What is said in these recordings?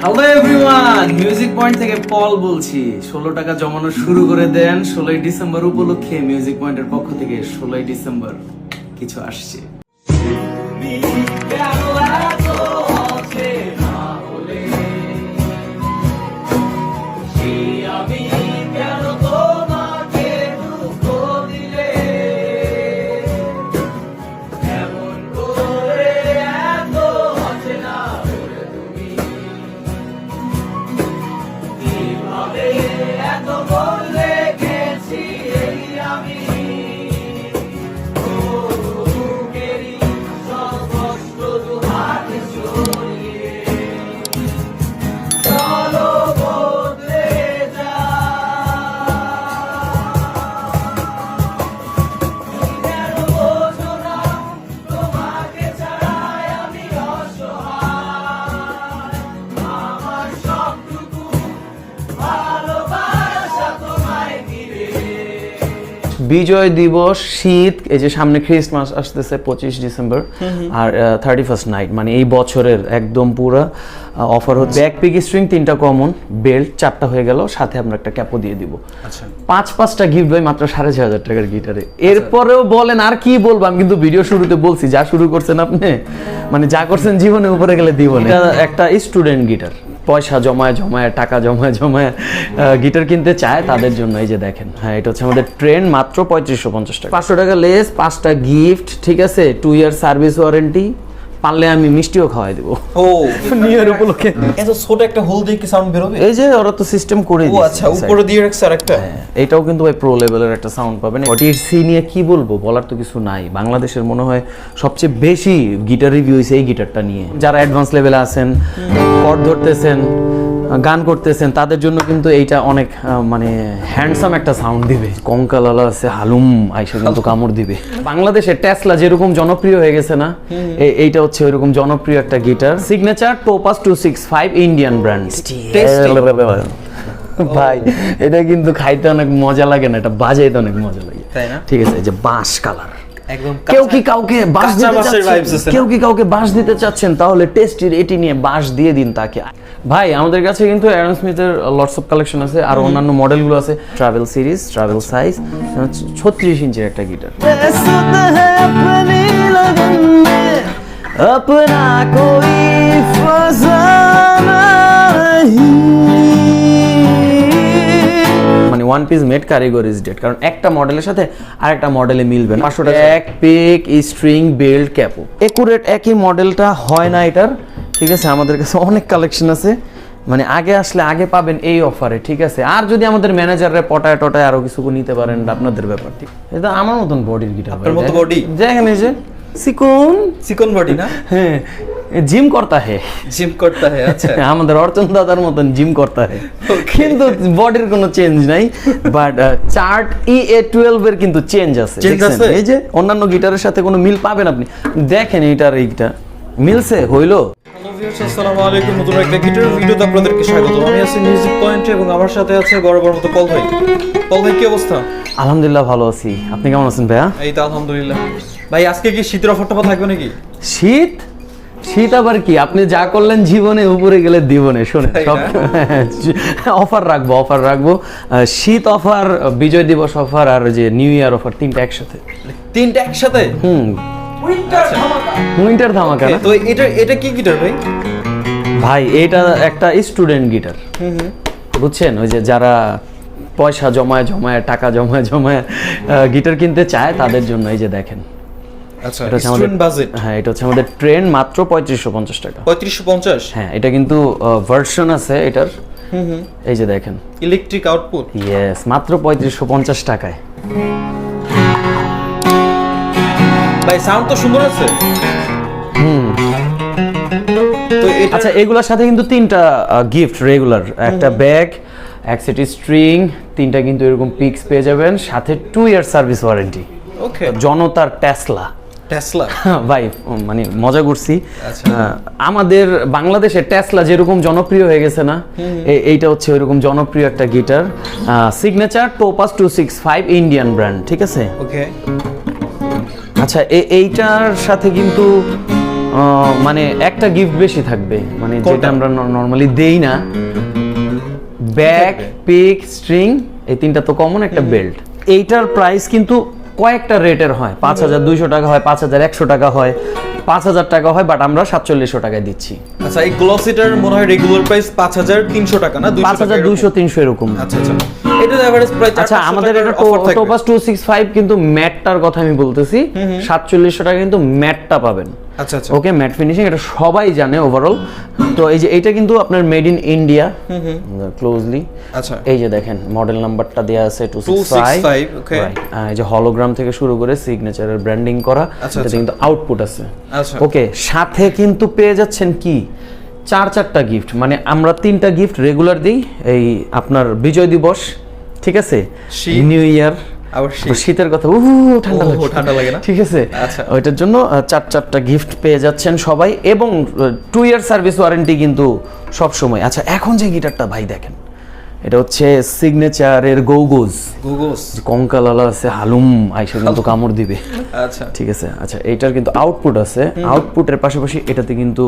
Hello everyone, music point থেকে পল বলছি। 16 টাকা জমানো শুরু করে দেন। 16 ডিসেম্বর উপলক্ষে মিউজিক পয়েন্টের পক্ষ থেকে 16 ডিসেম্বর কিছু আসছে। বিজয় দিবস, শীত, এই যে সামনে ক্রিসমাস আসতেছে 25 ডিসেম্বর আর 31st নাইট, মানে এই বছরের একদম পুরো অফার হচ্ছে। ব্যাক পিক স্ট্রিং 3টা কমন, বেল্ট 4টা হয়ে গেল, সাথে আমরা একটা ক্যাপও দিয়ে দিব। আচ্ছা, 5টা গিফট ভাই মাত্র 6500 টাকার গিটারে। এরপরেও বলেন আর কি বলবো, আমি কিন্তু ভিডিও শুরুতে বলছি যা শুরু করছেন আপনি, মানে যা করছেন জীবনে উপরে গেলে দিব না। এটা একটা স্টুডেন্ট গিটার, পয়সা জমায় জমায় টাকা জমায় জমায় গিটার কিনতে চায় তাদের জন্য। এই যে দেখেন, হ্যাঁ এটা হচ্ছে আমাদের ট্রেন্ড, মাত্র 3550 টাকা। 500 টাকা লেস, 5টা গিফট, ঠিক আছে, 2 ইয়ার সার্ভিস ওয়ারেন্টি, পারলে আমি মিষ্টিও খাওয়াই দেবো। ও নিউ ইয়ার উপলক্ষে। এত ছোট একটা হোল দিয়ে কি সাউন্ড বের হবে? এই যে ওরা তো সিস্টেম করে দিয়েছে। ও আচ্ছা, উপরে দিয়ে রাখছে আরেকটা। এটাও কিন্তু ভাই প্রো লেভেলের একটা সাউন্ড পাবেন। 40C নিয়ে কি বলবো, বলার তো কিছু নাই। বাংলাদেশের মনে হয় সবচেয়ে বেশি গিটার রিভিউ হয়েছে এই গিটারটা নিয়ে। যারা অ্যাডভান্স লেভেলে আছেন, কর্ড ধরতেছেন, গান করতেছেন, তাদের জন্য কিন্তু এইটা অনেক মানে হ্যান্ডসাম একটা সাউন্ড দিবে। কঙ্কালালা আছে, হালুম আইসা কিন্তু কামড় দিবে। বাংলাদেশে টেসলা যেরকম জনপ্রিয় হয়ে গেছে না, এইটা হচ্ছে ওইরকম জনপ্রিয় একটা guitar. Signature topaz 265, Indian brand. ভাই এটা কিন্তু খাইতে অনেক মজা লাগে না, এটা বাজাইতে অনেক মজা লাগে, তাই না? ঠিক আছে, এই যে বাঁশ কালার। কেউ কি কাউকে বাঁশ দিতে চাচ্ছেন, তাহলে টেস্টির এটি নিয়ে বাঁশ দিয়ে দিন তাকে। ভাই আমাদের কাছে কিন্তু অ্যারন স্মিথের লটস অফ কালেকশন আছে, আর অন্যান্য মডেলগুলো আছে। ট্রাভেল সিরিজ, ট্রাভেল সাইজ, 36 ইঞ্চির একটা গিটার। মানে ওয়ান পিস মেড কারিগর ইজ ডেড, কারণ একটা মডেলের সাথে আরেকটা মডেলে মিলবে না। 500 টাকা এক পিক স্ট্রিং বেল্ট ক্যাপও একুরেট একই মডেলটা হয় না এটার, ঠিক আছে। আমাদের কাছে অনেক কালেকশন আছে, মানে আগে আসলে আগে পাবেন এই অফারে, ঠিক আছে। আর যদি আমাদের ম্যানেজাররা পটায় টটায় আরো কিছু নিতে পারেন, আপনাদের ব্যাপার। ঠিক, এটা আমার মতন বডির গিটার, আপনার মতো বডি দেখেন, এই যে চিকন বডি না? হ্যাঁ, জিম করতা হে। আচ্ছা, আমাদের অর্চন দাদার মতন জিম করতা হে, কিন্তু বডির কোনো চেঞ্জ নাই। বাট চার্ট EA12 এর কিন্তু চেঞ্জ আছে। এই যে অন্যান্য গিটারের সাথে কোনো মিল পাবেন আপনি, দেখেন এইটার এইটা মিলছে হইলো। হ্যালো ভিউয়ার্স, আসসালামু আলাইকুম। নতুন একটা গিটার ভিডিওতে আপনাদেরকে স্বাগত। আমি আছি মিউজিক পয়েন্টে এবং আমার সাথে আছে বরাবর মতো পল ভাই। পল ভাই, কি অবস্থা? আলহামদুলিল্লাহ ভালো আছি, আপনি কেমন আছেন ভাইয়া? এই তো আলহামদুলিল্লাহ। ভাই আজকে কি শীতের অফারটা থাকবে নাকি? শীত আবার কি, আপনি যা করলেন জীবনে উপরে গেলে দিবনে। শোনেন, সব অফার রাখবো। শীত অফার, বিজয় দিবস অফার, আর যে নিউ ইয়ার অফার, 3টা একসাথে। উইন্টার ধামাকা। তো এটা কি গিটার ভাই? ভাই এটা একটা স্টুডেন্ট গিটার, বুঝছেন। ওই যে যারা পয়সা জমায় জমায় টাকা জমায় জমায় গিটার কিনতে চায় তাদের জন্য। এই যে দেখেন, আচ্ছা, স্টুডেন্ট বাজেট। হ্যাঁ, এটা হচ্ছে আমাদের ট্রেন্ড, মাত্র 3550 টাকা। 3550? হ্যাঁ, এটা কিন্তু ভার্সন আছে এটার। এই যে দেখেন, ইলেকট্রিক আউটপুট। ইয়েস, মাত্র 3550 টাকায়। ভাই সাউন্ড তো সুন্দর আছে। তো আচ্ছা, এগুলোর সাথে কিন্তু 3টা গিফট রেগুলার, একটা ব্যাগ, এক সেট স্ট্রিং, 3টা কিন্তু এরকম পিক্স পেয়ে যাবেন, সাথে 2 ইয়ার সার্ভিস ওয়ারেন্টি। ওকে, জনতার টেসলা ভাই, মানে মজা করছি। আমাদের বাংলাদেশে টেসলা যেরকম জনপ্রিয় হয়ে গেছে না, এইটা হচ্ছে ওইরকম জনপ্রিয় একটা guitar. Signature topaz 265, Indian brand, ঠিক আছে। ওকে, আচ্ছা, এইটার সাথে কিন্তু মানে একটা গিফট বেশি থাকবে, মানে কোনটা? যেটা আমরা নরমালি দেই না। ব্যাক, পিক, স্ট্রিং, এই তিনটা তো কমন, একটা বেল্ট। এইটার প্রাইস কিন্তু কয়েকটা রেটের হয়, 5200 টাকা হয়, 5100 টাকা হয়, 5000 টাকা হয়, বাট আমরা 4700 টাকায় দিচ্ছি। আচ্ছা, এই গ্লসিটার মনে হয় রেগুলার প্রাইস 5300 টাকা না, 200 টাকা 5200 300 এরকম। আচ্ছা আচ্ছা, এটার এভারেজ প্রাইস। আচ্ছা, আমাদের এটা টোপাস 265 কিন্তু ম্যাটটার কথা আমি বলতেছি, 4700 টাকা কিন্তু ম্যাটটা পাবেন। আচ্ছা আচ্ছা, ওকে, ম্যাট ফিনিশিং, এটা সবাই জানে ওভারঅল। তো এই যে এইটা কিন্তু আপনার মেড ইন ইন্ডিয়া ক্লোজলি। আচ্ছা, এই যে দেখেন মডেল নাম্বারটা দেয়া আছে 265, ওকে। এই যে হলোগ্রাম থেকে শুরু করে সিগনেচারের ব্র্যান্ডিং করা, আচ্ছা, এটাতে কিন্তু আউটপুট আছে। আচ্ছা, ওকে, সাথে কিন্তু পেয়ে যাচ্ছেন কি চারটা গিফট, মানে আমরা 3টা গিফট রেগুলার দিই। এই আপনার বিজয় দিবস, ঠিক আছে, শীত, নিউ ইয়ার, আবার শীতের কথা, ঠান্ডা লাগে, ঠান্ডা লাগে না, ঠিক আছে। আচ্ছা, ওইটার জন্য চারটা গিফট পেয়ে যাচ্ছেন সবাই, এবং 2 ইয়ার সার্ভিস ওয়ারেন্টি কিন্তু সব সময়। আচ্ছা, এখন যে গিটারটা ভাই দেখেন, এটা হচ্ছে সিগনেচারের গৌগোজ, গুগোস, কঙ্কালালা আছে, হালুম আইসা কিন্তু কামড় দিবে। আচ্ছা, ঠিক আছে। আচ্ছা, এইটার কিন্তু আউটপুট আছে, আউটপুটের পাশাপাশি এটাতে কিন্তু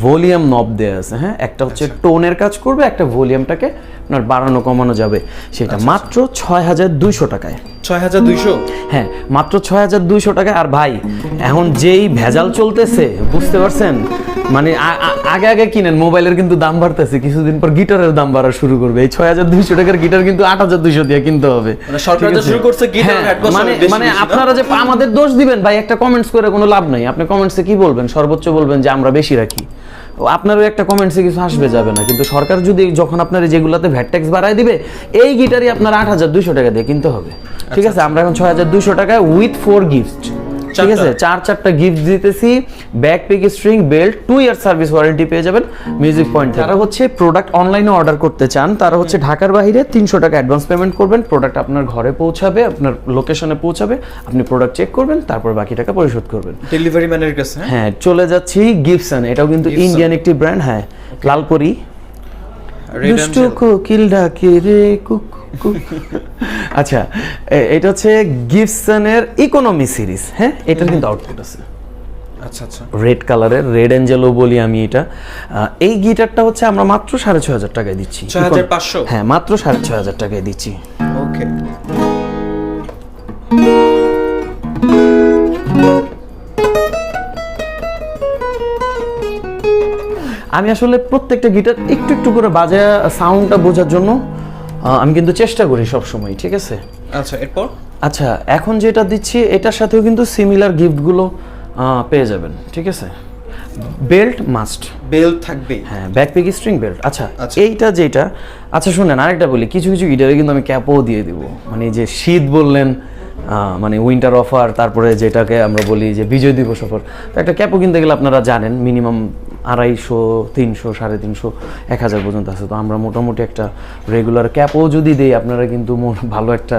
ভলিউম নব দেয়া আছে। হ্যাঁ, একটা হচ্ছে টোনের কাজ করবে, একটা ভলিউমটাকে আপনার বাড়ানো কমানো যাবে, সেটা মাত্র 6200 টাকায়। 6200? হ্যাঁ, মাত্র 6200 টাকায়। আর ভাই, এখন যেই ভেজাল চলতেছে বুঝতে পারছেন, মানে আগে আগে কিনেন, মোবাইলের কিন্তু দাম বাড়তেছে, কিছুদিন পর গিটারের দাম বাড়া শুরু করবে। এই 6200 টাকার গিটার কিন্তু 8200 দিয়ে কিনতে হবে। মানে সরকার যে শুরু করছে গিটার হ্যাঁ, অ্যাডভান্স মানে বেশি মানে বেশি না? আপনারা যে আমাদের দোষ দিবেন ভাই, একটা কমেন্টস করে কোনো লাভ নাই। আপনি কমেন্টসে কি বলবেন? সর্বোচ্চ বলবেন যে আমরা বেশি রাখি। আপনারও একটা কমেন্টসে কিছু আসবে যাবে না, কিন্তু সরকার যদি যখন আপনার যেগুলাতে ভ্যাট ট্যাক্স বাড়ায় দিবে, এই গিটারই আপনার 8200 টাকা দিয়ে কিনতে হবে। ঠিক আছে, আমরা এখন 6200 টাকায় উইথ 4 গিফট, ঠিক আছে, চারটা গিফট দিতেছি, bag, pick, string, belt, 2 year service warranty পেয়ে যাবেন মিউজিক পয়েন্ট। যারা হচ্ছে প্রোডাক্ট অনলাইনে অর্ডার করতে চান, তারা হচ্ছে ঢাকার বাইরে 300 টাকা অ্যাডভান্স পেমেন্ট করবেন, প্রোডাক্ট আপনার ঘরে পৌঁছাবে, আপনার লোকেশনে পৌঁছাবে, আপনি প্রোডাক্ট চেক করবেন, তারপর বাকি টাকা পরিশোধ করবেন ডেলিভারি ম্যানের কাছে। হ্যাঁ, চলে যাচ্ছি গিবসন, এটাও কিন্তু ইন্ডিয়ান একটি ব্র্যান্ড। হ্যাঁ, লালপরি, দুষ্টু কোকিল ডাকে রে কুকু। আচ্ছা, এটা হচ্ছে গিবসনের ইকোনমি সিরিজ। হ্যাঁ, এটার কিন্তু আউটপুট আছে আচ্ছা আচ্ছা, রেড কালারের, রেড অ্যাঞ্জেলো বলি আমি এটা। এই গিটারটা হচ্ছে আমরা মাত্র 6500 টাকায় দিচ্ছি। 6500? হ্যাঁ, মাত্র 6500 টাকায় দিচ্ছি। ওকে। আমি আসলে প্রত্যেকটা গিটার একটু একটু করে বাজায় সাউন্ডটা বোঝার জন্য আমি কিন্তু চেষ্টা করি সব সময়, ঠিক আছে। আচ্ছা, এরপর? আচ্ছা, এখন যেটা দিচ্ছি এটার সাথেও কিন্তু সিমিলার গিফটগুলো পেয়ে যাবেন, ঠিক আছে। বেল্ট মাস্ট, বেল্ট থাকবে। হ্যাঁ, ব্যাক, পিক, স্ট্রিং, বেল্ট। আচ্ছা, আচ্ছা। এইটা যেটা, আচ্ছা শুনেন আরেকটা বলি, কিছু কিছু গিটারে কিন্তু আমি ক্যাপও দিয়ে দিব, মানে যে শীত বললেন, মানে উইন্টার অফার, তারপরে যেটাকে আমরা বলি যে বিজয় দিবস অফার, তো একটা ক্যাপও কিনতে গেলে আপনারা জানেন মিনিমাম 250, 300, 350, 1000 পর্যন্ত আছে। তো আমরা মোটামুটি একটা রেগুলার ক্যাপও যদি দেই, আপনারা কিন্তু ভালো একটা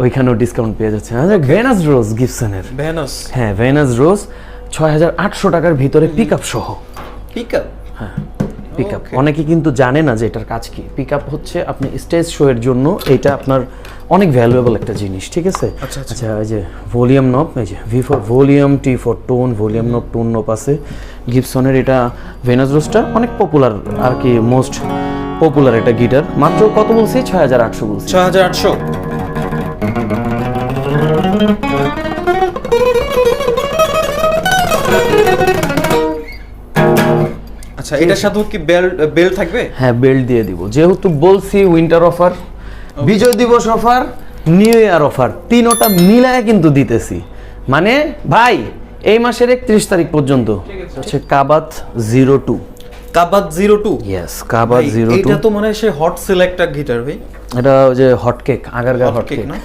ওইখানেও ডিসকাউন্ট পেয়ে যাচ্ছেন। ভেনাস রোজ গিবসনের, ভেনাস, হ্যাঁ ভেনাস রোজ 6800 টাকার ভিতরে পিকআপ সহ। পিকআপ? হ্যাঁ, পিকআপ অনেকে কিন্তু জানে না যে এটার কাজ কি। পিকআপ হচ্ছে আপনি স্টেজ শো এর জন্য এটা আপনার অনেক ভ্যালুয়েবল একটা জিনিস, ঠিক আছে। আচ্ছা আচ্ছা, আচ্ছা, এই যে ভলিউম নব, এই যে V for volume, T for tone, volume নব, টোন নব আছে গিবসনের। এটা ভেনাস রোজটা অনেক পপুলার আর কি, মোস্ট পপুলার একটা গিটার। মাত্র কত বলছি? 6800 বলছি। 6800? আচ্ছা, এটার সাথে কি বেল্ট থাকবে? হ্যাঁ, বেল্ট দিয়ে দিব, যেহেতু বলছি উইন্টার অফার, বিজয় দিবস অফার, নিউ ইয়ার অফার, তিনোটা মিলায় কিন্তু দিতেছি। মানে ভাই, এই মাসের 31 তারিখ পর্যন্ত হচ্ছে কাবাত 02। কাবাত 02? ইয়েস, কাবাত 02। এটা তো মানে সে হট সেল একটা গিটার ভাই। এটা ওই যে hot cake, Agargaon hot cake না?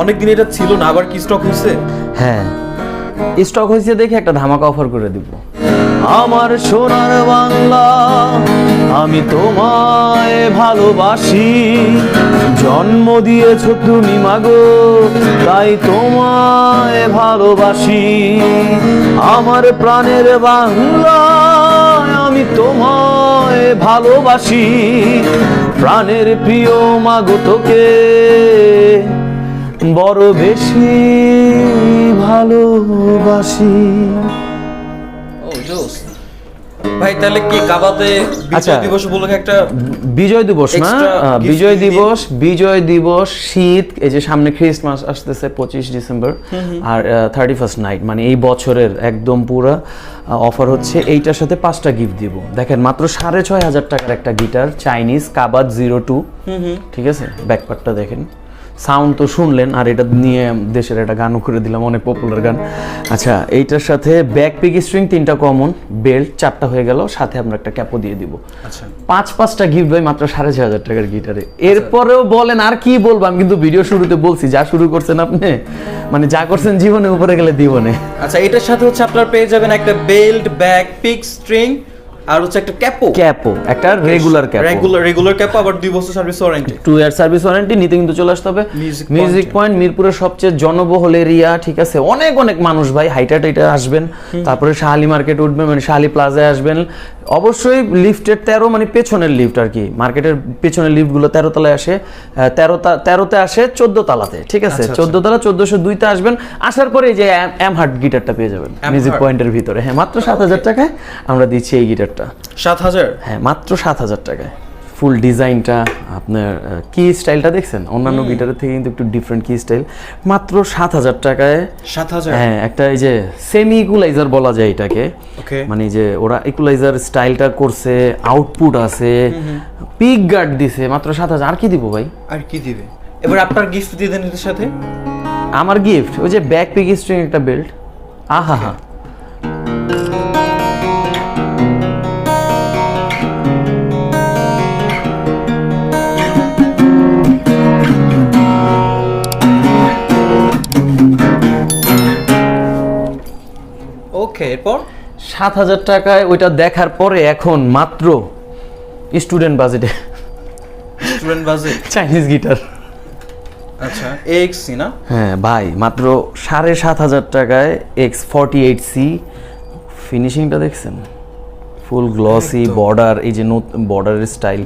অনেক দিন এটা ছিল না, আবার কি স্টক হইছে? হ্যাঁ, স্টক হয়েছে দেখে একটা ধামাকা অফার করে দিব। আমার সোনার বাংলা, আমি তোমায় ভালোবাসি, জন্ম দিয়েছো তুমি মাগো, তাই তোমায় ভালোবাসি। আমার প্রাণের বাংলা, আমি তোমায় ভালোবাসি, প্রাণের প্রিয় মাগো তোকে বড় বেশি ভালোবাসি। জোস ভাই। তাহলে কি কাবাতে বিজয় দিবস উপলক্ষে একটা বিজয় দিবস না, Extra gift বিজয় দিবস শীত, এই যে সামনে ক্রিসমাস আসতেছে 25 ডিসেম্বর আর 31st নাইট, মানে এই বছরের একদম পুরো অফার হচ্ছে। এইটার সাথে 5টা গিফট দিব। দেখেন মাত্র 6,500 টাকার একটা গিটার, চাইনিজ কাবাত 02। ঠিক আছে, ব্যাকপার্টটা দেখেন, সাউন্ড তো শুনলেন, আর এটা নিয়ে দেশের একটা গানও করে দিলাম, অনেক পপুলার গান। আচ্ছা, এইটার সাথে ব্যাক পিক স্ট্রিং 3টা কমন, বেল্ট 4টা হয়ে গেল, সাথে আমরা একটা ক্যাপও দিয়ে দিব। আচ্ছা 5টা গিফট ভাই মাত্র 6,500 টাকার গিটারে। এরপরেও বলেন আর কি বলবো, আমি কিন্তু ভিডিও শুরুতে বলছি যা শুরু করছেন আপনি, মানে যা করছেন জীবনে উপরে গেলে দিবনে। আচ্ছা, এটার সাথে হচ্ছে আপনারা পেয়ে যাবেন একটা বেল্ট, ব্যাক পিক স্ট্রিং, আর হচ্ছে একটা ক্যাপও, একটা রেগুলার ক্যাপ, রেগুলার ক্যাপ, আবার 2 বছর service warranty, 2 year service warranty. নিতে কিন্তু চলে আসতে হবে মিউজিক পয়েন্ট, মিরপুরের সবচেয়ে জনবহুল এরিয়া। ঠিক আছে, অনেক মানুষ ভাই হাইটা টাইটা আসবেন, তারপরে শাহালি মার্কেট উঠবেন, মানে শাহালি প্লাজায় আসবেন। অবশ্যই লিফটের 13, মানে পেছনের লিফট আর কি, মার্কেটের পেছনের লিফটগুলো 13 তলায় আসে, 13তে আসে 14 তলাতে। ঠিক আছে, 14 তলা 1402-তে আসবেন। আসার পরে এই যে এম হার্ট গিটারটা পেয়ে যাবেন মিউজিক পয়েন্টের ভিতরে। হ্যাঁ, মাত্র 7,000 টাকায় আমরা দিচ্ছি এই গিটারটা। 7,000? হ্যাঁ, মাত্র 7,000 টাকায়। ফুল ডিজাইনটা আপনার কি স্টাইলটা দেখছেন, অন্যান্য গিটারের থেকে কিন্তু একটু ডিফারেন্ট কি স্টাইল। মাত্র 7,000 টাকায়। 7,000? হ্যাঁ, একটা এই যে সেমি ইকুলাইজার বলা যায় এটাকে, মানে যে ওরা ইকুলাইজার স্টাইলটা করছে, আউটপুট আছে, পিক গার্ড দিছে, মাত্র 7,000। আর কি দিব ভাই? আর কি দিবে? এবার আপনার গিফট দিয়ে দেন এর সাথে। আমার গিফট ওই যে ব্যাক পিক স্ট্রিং একটা বেল্ট। আহা হা, ওকে, এরপর 7,000 টাকায় ওইটা দেখার পরে এখন মাত্র স্টুডেন্ট বাজেটে চাইনিজ গিটার। আচ্ছা, এক্সসি না? হ্যাঁ ভাই, মাত্র 7,500 টাকায় X48C। ফিনিশিংটা দেখছেন, ফুল গ্লসি বর্ডার, এই যে বর্ডারের স্টাইল,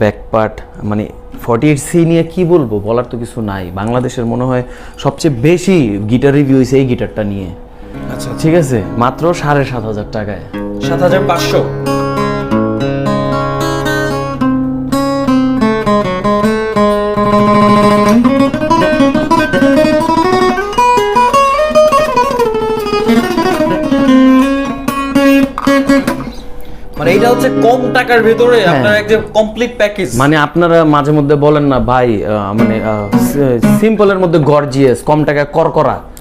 ব্যাক পার্ট, মানে 48C নিয়ে কি বলবো, বলার তো কিছু নাই। বাংলাদেশের মনে হয় সবচেয়ে বেশি গিটার রিভিউ হয়েছে এই গিটারটা নিয়ে। আচ্ছা, ঠিক আছে, মাত্র 7,500 টাকায়। 7,500? মানে এটা হচ্ছে কম টাকার ভিতরে আপনার একদম কমপ্লিট প্যাকেজ। মানে আপনারা মাঝে মধ্যে বলেন না ভাই, মানে সিম্পলের মধ্যে গর্জিয়াস, কম টাকায়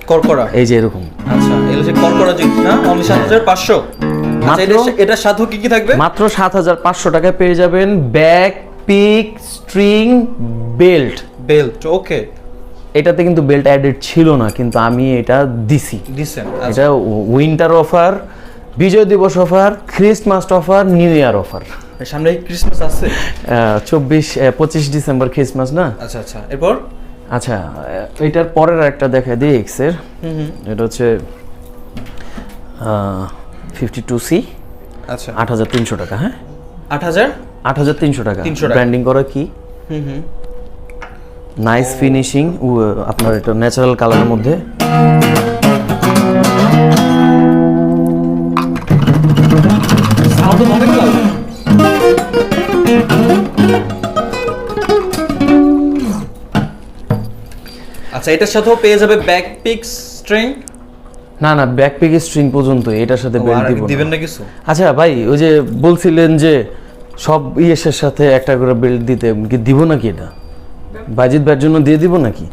করকরা, এই যে এরকম। আচ্ছা, এগুলো যে করকরা জিনিস না, অনলি 7,500। এটা সাথে কি কি থাকবে? মাত্র 7,500 টাকায় পেয়ে যাবেন ব্যাক পিক স্ট্রিং বেল্ট। ওকে, এটাতে কিন্তু বেল্ট অ্যাডেড ছিল না, কিন্তু আমি এটা দিছি। এটা উইন্টার অফার, বিজয় দিবস offer, Christmas offer, new year offer. সামনে ক্রিসমাস আছে, 25 ডিসেম্বর ক্রিসমাস না? আচ্ছা আচ্ছা, এরপর? আচ্ছা, এটার পরের একটা দেখা দিই এক্স এর। এটা হচ্ছে 52C। আচ্ছা, 8,300 টাকা। হ্যাঁ, 8,300 টাকা। ব্র্যান্ডিং করা কি, নাইস ফিনিশিং, আপনার এটা ন্যাচারাল কালারের মধ্যে। আচ্ছা, এটার সাথেও পেয়ে যাবে ব্যাক পিক স্ট্রিং। না, ব্যাক পিক স্ট্রিং পর্যন্ত, এটার সাথে বেল্ট দিবেন না কিছু? আচ্ছা ভাই, ওই যে বলছিলেন যে সব ইয়ের সাথে একটা করে বেল্ট দিতে, কি দিব নাকি? এটা বাজিত ব্যাট জন্য দিয়ে দিব নাকি,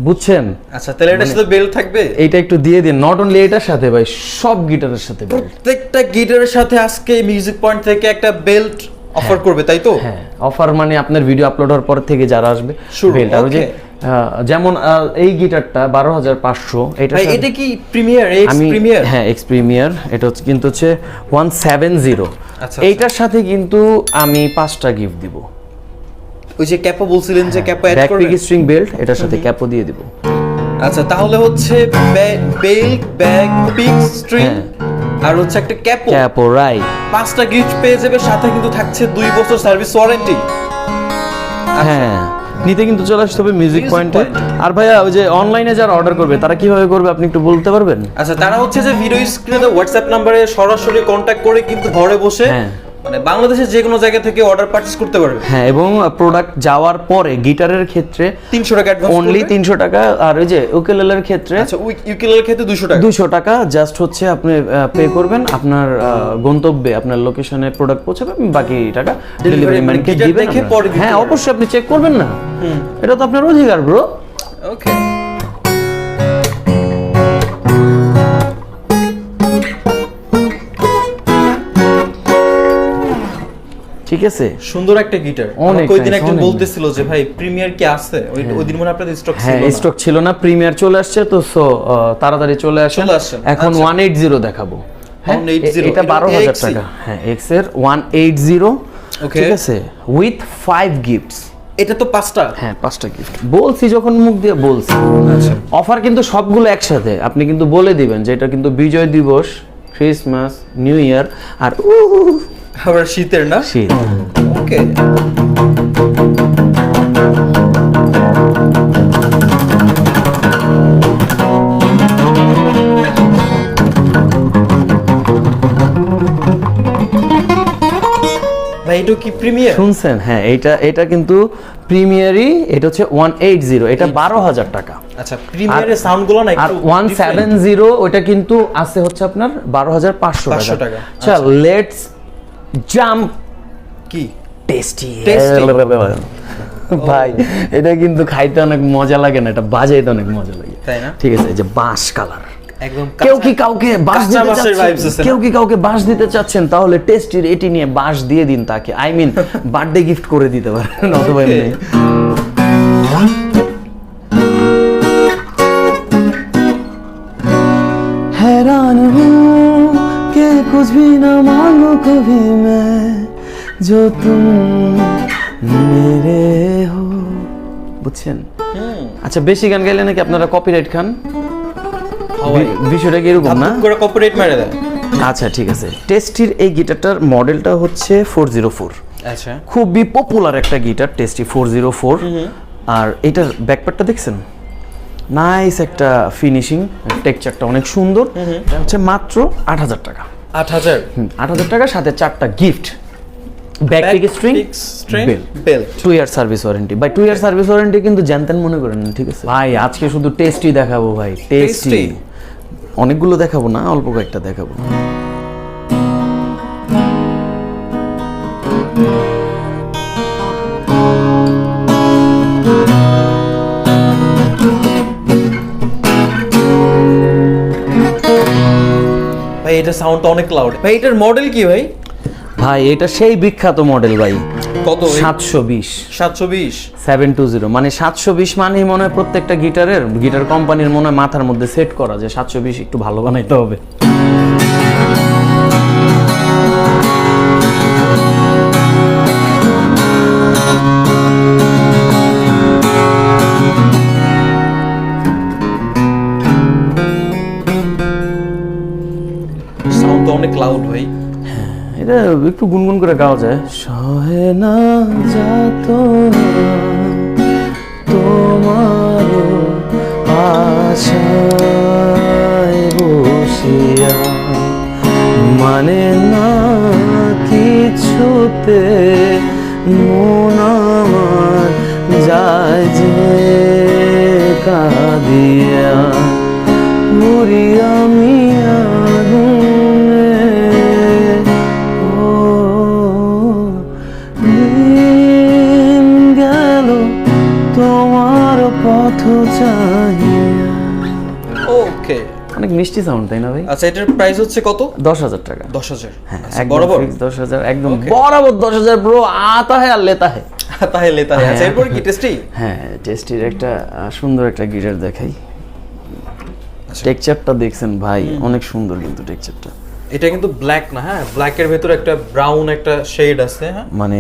বুঝছেন? আচ্ছা, তাহলে এটার সাথে বেল্ট থাকবে, এইটা একটু দিয়ে দিন। নট অনলি এটার সাথে ভাই, সব গিটারের সাথে বেল্ট। প্রত্যেকটা গিটারের সাথে আজকে মিউজিক পয়েন্ট থেকে একটা বেল্ট অফার করবে, তাই তো? হ্যাঁ, অফার মানে আপনার ভিডিও আপলোড হওয়ার পর থেকে যারা আসবে বেল্ট। আর যে যেমন এই গিটারটা 12,500, এটা কি প্রিমিয়ার? হ্যাঁ, এক্স প্রিমিয়ার। এটা হচ্ছে কিন্তু হচ্ছে 170। এইটার সাথে কিন্তু আমি 5টা গিফট দিব। ওই যে ক্যাপও বলছিলেন যে ক্যাপও অ্যাড করবেন, ব্যাক পিক স্ট্রিং বেল্ট, এটার সাথে ক্যাপও দিয়ে দিব। আচ্ছা, তাহলে হচ্ছে বেল্ট, ব্যাক পিক স্ট্রিং, আর হচ্ছে একটা ক্যাপও, রাইট। 5টা গিফট পেয়ে যাবে, সাথে কিন্তু থাকছে 2 বছর সার্ভিস ওয়ারেন্টি। হ্যাঁ, নিতে কিন্তু চলে আসতে হবে মিউজিক Music পয়েন্টে। Point। আর ভাইয়া ওই যে অনলাইনে যারা অর্ডার করবে তারা কিভাবে করবে আপনি একটু বলতে পারবেন? আচ্ছা, তারা হচ্ছে যে ভিডিও স্ক্রিনে হোয়াটসঅ্যাপ নাম্বারে সরাসরি কন্ট্যাক্ট করে কিন্তু ঘরে বসে হ্যাঁ। মানে বাংলাদেশের যে কোনো জায়গা থেকে অর্ডার পারচেজ করতে পারবে। হ্যাঁ, এবং প্রোডাক্ট যাওয়ার পরে গিটারের ক্ষেত্রে 300 টাকা অ্যাডভান্স অনলি 300 টাকা, আর ওই যে উকেলেলের ক্ষেত্রে আচ্ছা, ইউকেলেলের ক্ষেত্রে 200 টাকা। 200 টাকা জাস্ট হচ্ছে আপনি পে করবেন, আপনার গন্তব্যে আপনার লোকেশনে প্রোডাক্ট পৌঁছাবে, বাকি টাকা ডেলিভারি ম্যানকে guitar দিবেন দেখে আপনারা। পরে দিতে হ্যাঁ পারবেন। অবশ্যই আপনি চেক করবেন না, এটা তো আপনার অধিকার ব্রো। ওকে, ঠিক আছে, সুন্দর একটা গিটার। অনেক কয়েকদিন nice, একজন অনেক বলতেছিল যে ভাই প্রিমিয়ার কি আছে, ওই দিন মনে হয় আপনাদের স্টক ছিল হ্যাঁ না। স্টক ছিল না, প্রিমিয়ার চলে আসছে তো, সো তাড়াতাড়ি চলে আসেন। চলে আসেন, এখন আচ্ছা। 180 দেখাবো। হ্যাঁ, 180 এটা 12,000 XE টাকা। হ্যাঁ, এক্স এর 180, Okay. ঠিক আছে, উইথ 5 গিফটস। এটা তো 5টা। হ্যাঁ 5টা গিফট বলছি, যখন মুখ দিয়ে বলছি। আচ্ছা, অফার কিন্তু সবগুলো একসাথে, আপনি কিন্তু বলে দিবেন যে এটা কিন্তু বিজয় দিবস, ক্রিসমাস, নিউ ইয়ার আর আবার শীতের না। শীত। ওকে, ভাই এটা কি প্রিমিয়ার? শুনছেন? হ্যাঁ, এটা কিন্তু প্রিমিয়ারই, এটা হচ্ছে 180, এটা 12,000 টাকা। আচ্ছা, প্রিমিয়ারের সাউন্ডগুলো না আর একটু 170 ওটা কিন্তু আছে হচ্ছে আপনার 12,500 500 টাকা। টাকা। চল লেটস জাম্প কি টেস্টি। Tasty? ভাই এটা কিন্তু খাইতে অনেক মজা লাগে না, এটা বাজাইতে অনেক মজা লাগে, তাই না? ঠিক আছে। এই যে বাঁশ কালার, একদম কেউ কি কাউকে বাঁশ কাঁচা দিতে বাঁশের vibes চাচ্ছেন, আছে না? কেউ কি কাউকে বাঁশ দিতে চাচ্ছেন, তাহলে টেস্টির এটি নিয়ে বাঁশ দিয়ে দিন তাকে, আই মিন বার্থডে গিফট করে দিতে পারেন অথবা এমনি। हैरान हूँ कि कुछ भी ना मांगू कभी मैं, जो तुम मेरे हो। বুঝছেন? আচ্ছা, বেশি গান গাইলে নাকি আপনারা কপিরাইট খান, বিষয়টা কি এরকম না? করে কর্পোরেট মেরে দেয়। আচ্ছা ঠিক আছে, টেস্টির এই গিটারটার মডেলটা হচ্ছে 404, আচ্ছা, খুবই পপুলার একটা গিটার টেস্টি 404। আর এটার ব্যাকপ্যাডটা দেখছেন, নাইস একটা ফিনিশিং, টেক্সচারটা অনেক সুন্দর। এটা হচ্ছে মাত্র 8,000 টাকা। 8,000 8,000 টাকার সাথে 4টা gift, bag pick string, belt. 2 year service warranty. ভাই 2 ইয়ার সার্ভিস ওয়ারেন্টি কিন্তু জানতেন মনে করেন না, ঠিক আছে ভাই। আজকে শুধু টেস্টি দেখাবো ভাই, টেস্টি। Tasty? অনেকগুলো দেখাবো না, অল্প কয়েকটা দেখাবো। ভাই এটা সাউন্ডটা অনেক লাউড। ভাই এটার মডেল কি ভাই? ভাই এটা সেই বিখ্যাত মডেল ভাই, কত? 720 720। 720, মানে 720 মানেই মনে হয় প্রত্যেকটা গিটার কোম্পানির মনে হয় মাথার মধ্যে সেট করা যে 720 একটু ভালো বানাইতে হবে। সাউন্ড তো অনেক লাউড ভাই। এটা একটু গুনগুন করে গাওয়া যায়। সহে না যাত তোমার আশায় বসিয়া, মানে না কিছুতে মন আমার যায় যে কাঁদিয়া, পুরি আমি আগুনে, ও দিন গেল তোমার পথ চাহিয়া। ওকে, অনেক মিষ্টি সাউন্ড, তাই না ভাই? আচ্ছা এটার প্রাইস হচ্ছে কত? 10,000 টাকা। 10,000। হ্যাঁ, আচ্ছা, একদম বরাবর fix 10,000, একদম বরাবর 10,000 ব্রো, আতা হ্যায় আর লেতা হ্যায়। তাহলে আচ্ছা এরপর কি টেস্টি? হ্যাঁ, টেস্টির একটা সুন্দর একটা গিটার দেখাই। টেক্সচারটা দেখছেন ভাই, অনেক সুন্দর কিন্তু টেক্সচারটা। এটা কিন্তু ব্ল্যাক না, হ্যাঁ ব্ল্যাকের ভেতর একটা ব্রাউন একটা শেড আছে, হ্যাঁ মানে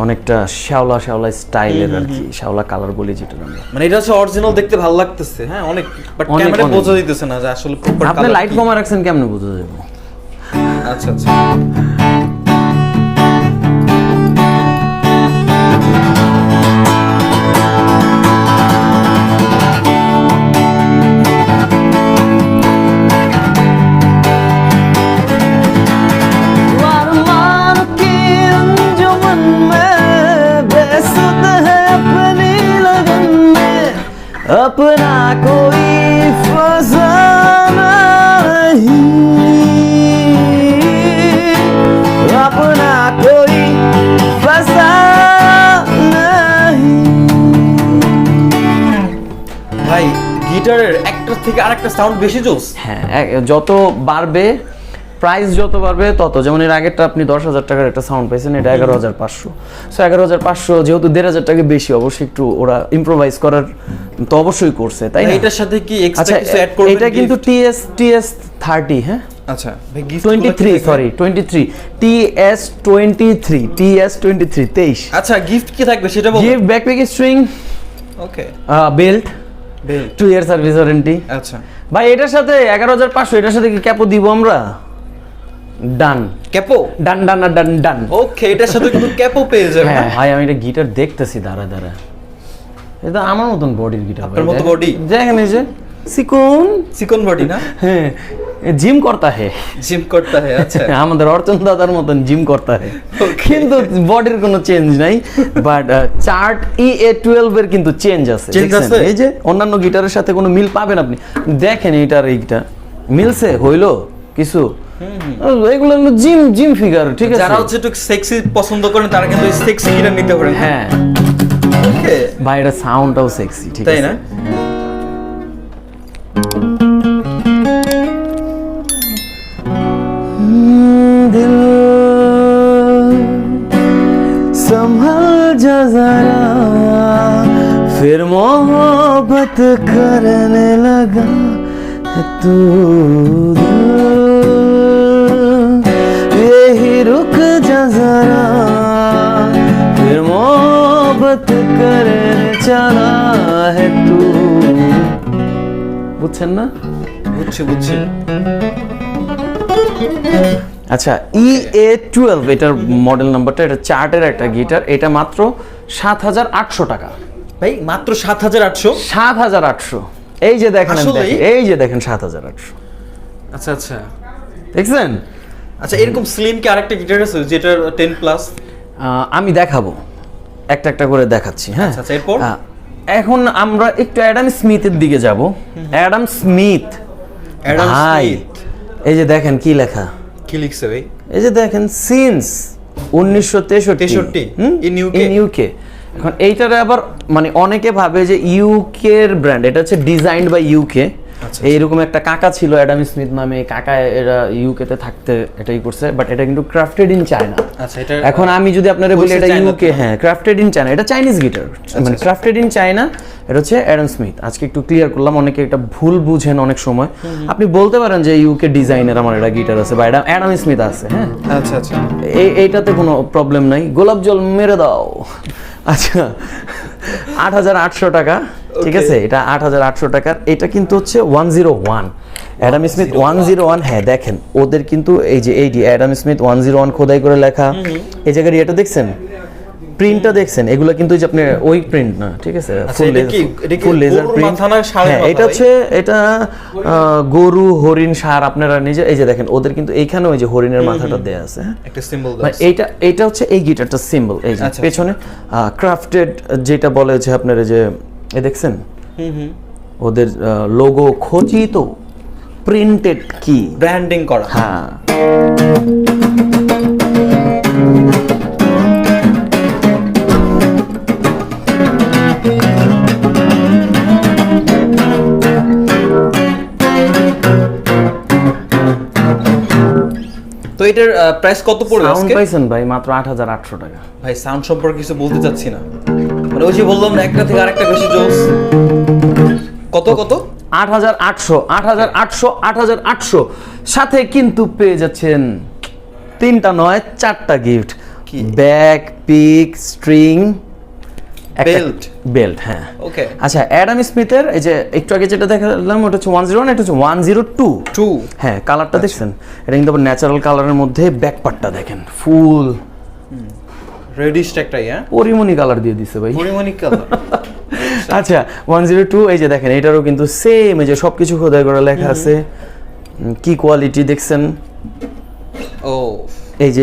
অনেকটা শ্যাওলা স্টাইলের আর কি, শ্যাওলা কালার বলি যেটা আমরা। মানে এটা হচ্ছে অরিজিনাল, দেখতে ভালো লাগতেছে, হ্যাঁ অনেক, বাট অনেক, ক্যামেরা অনেক। বোঝা দিতেছে না যে আসলে প্রপার আপনি লাইট কমা রাখছেন কেমনে বোঝা যাবে? আচ্ছা আচ্ছা, अपना कोई फसाना नहीं, अपना कोई फसाना नहीं। ভাই গিটারের একটা থেকে আরেকটা সাউন্ড বেশি জোস। হ্যাঁ, যত বাড়বে প্রাইস যত বাড়বে তত, যেমন এর আগেরটা আপনি 10,000 টাকার একটা সাউন্ড পাইছেন, এটা 11,500। সো 11,500 যেহেতু 1,500 টাকা বেশি, অবশ্যই একটু ওরা ইম্প্রোভাইজ করার তো অবশ্যই করছে, তাই না? এটার সাথে কি আচ্ছা, এক্সট্রা কিছু অ্যাড করবেন? এটা কিন্তু TS30, হ্যাঁ আচ্ছা ভাই গিফট 23, সরি 23, TS23 23। আচ্ছা গিফট কি থাকবে সেটা বলুন। Gift backpack string, okay belt, belt, 2 year service warranty. আচ্ছা ভাই এটার সাথে 11,500, এটার সাথে কি ক্যাপও দিব আমরা? ডান ক্যাপো, ডান ডান আর ডান ডান। ওকে এটার সাথে কিন্তু ক্যাপও পেয়ে যাবেন। হ্যাঁ ভাই, আমি এটা গিটার দেখতেছি দাঁড়া দাঁড়া, এটা আমার মতন বডির গিটার। আপনার মতো body? দেখেন এই যে চিকন, চিকন বডি না? হ্যাঁ জিম করতা হে, জিম করতে হয়। আচ্ছা আমাদের অর্চন দাদার মতন জিম করতা হে, কিন্তু বডির কোনো চেঞ্জ নাই। বাট চার্ট EA12 এর কিন্তু চেঞ্জ আছে, Change দেখছেন? আছে? এই যে অন্যান্য গিটারের সাথে কোনো মিল পাবেন আপনি, দেখেন এইটার এইটা মিলছে হইলো কিছু, এগুলো হলো জিম ফিগার, ঠিক আছে? যারা হচ্ছে একটু সেক্সি পছন্দ করেন তারা কিন্তু সেক্সি গিটার নিতে পারেন। হ্যাঁ ওকে ভাই, এটা সাউন্ডটাও সেক্সি, ঠিক তাই আছে? না? दिल संभल जा जरा, फिर मोहब्बत करने लगा है तू, यही रुक जा जरा, फिर मोहब्बत करने चला है तू। বুঝছেন না? বুঝছি। আচ্ছা, EA12 এটার মডেল নাম্বারটা, এটা চার্টের একটা গিটার, এটা মাত্র 7,800 টাকা। ভাই মাত্র 7,800? 7,800, এই যে দেখেন, আসলেই? এই যে দেখেন 7,800, আচ্ছা আচ্ছা দেখছেন? আচ্ছা এরকম স্লিম কি আরেকটা গিটার আছে যেটার 10 প্লাস? আমি দেখাবো, একটা একটা করে দেখাচ্ছি। হ্যাঁ আচ্ছা এরপর এখন আমরা একটু অ্যাডাম স্মিথের দিকে যাব। অ্যাডাম স্মিথ, ভাই এই যে দেখেন কি লেখা, কি লিখছে ভাই? এই যে দেখেন সিন্স 1963 in UK। এখন এইটারে আবার মানে অনেকে ভাবে যে ইউকে এর ব্র্যান্ড, এটা হচ্ছে ডিজাইনড বাই ইউকে। এইরকম একটা কাকা ছিল অ্যাডাম স্মিথ নামে, কাকা এরা ইউকে তে থাকতে এটাই করছে, বাট এটা কিন্তু ক্রাফটেড ইন চায়না। আচ্ছা এটা এখন আমি যদি আপনারা বলি এটা ইউকে, হ্যাঁ ক্রাফটেড ইন চায়না, এটা চাইনিজ গিটার, মানে ক্রাফটেড ইন চায়না, এটা হচ্ছে অ্যাডাম স্মিথ। আজকে একটু ক্লিয়ার করলাম, অনেকে এটা ভুল বুঝেন অনেক সময়। আপনি বলতে পারেন যে ইউকে ডিজাইনের আমার এটা গিটার আছে বা অ্যাডাম স্মিথ আছে, হ্যাঁ আচ্ছা আচ্ছা এইটাতে কোনো প্রবলেম নাই, গোলাপ জল মেরে দাও। আচ্ছা 8,800 টাকা, ঠিক আছে? এটা 8,800 টাকার, এটা কিন্তু হচ্ছে 101 অ্যাডাম স্মিথ 101। হ্যাঁ দেখেন ওদের কিন্তু এই যে এইটি অ্যাডাম স্মিথ 101 খোদাই করে লেখা, এই জায়গার এটা দেখছেন, প্রিন্টটা দেখছেন, এগুলো কিন্তু যে আপনি ওই প্রিন্ট না, ঠিক আছে? ফুল লেজার প্রিন্ট। হ্যাঁ এটা হচ্ছে, এটা গরু হরিণ ষাঁড়, আপনারা নিজে এই যে দেখেন ওদের কিন্তু এইখানে ওই যে হরিণের মাথাটা দেয়া আছে, হ্যাঁ একটা সিম্বল মানে এইটা হচ্ছে এই গিটারটা সিম্বল, এই যে পেছনে ক্রাফটেড যেটা বলে যে আপনারা যে এই দেখছেন ওদের লোগো খচিত প্রিন্টেড কি ব্র্যান্ডিং করা। হ্যাঁ তো এটার প্রাইস কত পড়বে সাউন্ড আজকে? পাইছেন ভাই মাত্র 8,800 টাকা। ভাই সাউন্ড সম্পর্কে কিছু বলতে চাচ্ছি না, মানে ওই যে বললাম না একটা থেকে আরেকটা বেশি জোস। কত 8,800 সাথে কিন্তু পেয়ে যাচ্ছেন 3টা নয় 4টা gift, bag pick string belt. হ্যাঁ ওকে আচ্ছা, অ্যাডাম স্মিথের এই যে একটু আগে যেটা দেখালাম ওটা হচ্ছে 101, এটা হচ্ছে 102। হ্যাঁ কালারটা দেখছেন, এটা কিন্তু আবার ন্যাচারাল কালারের মধ্যে ব্যাক পার্টটা দেখেন ফুল রেডিশ টাইপটাই, হ্যাঁ পরিমণি কালার দিয়ে দিছে ভাই, পরিমণি কালার। আচ্ছা 102, এই যে দেখেন এটারও কিন্তু সেম, এই যে সবকিছু খোদাই করে লেখা আছে, কি কোয়ালিটি দেখছেন। ও এই যে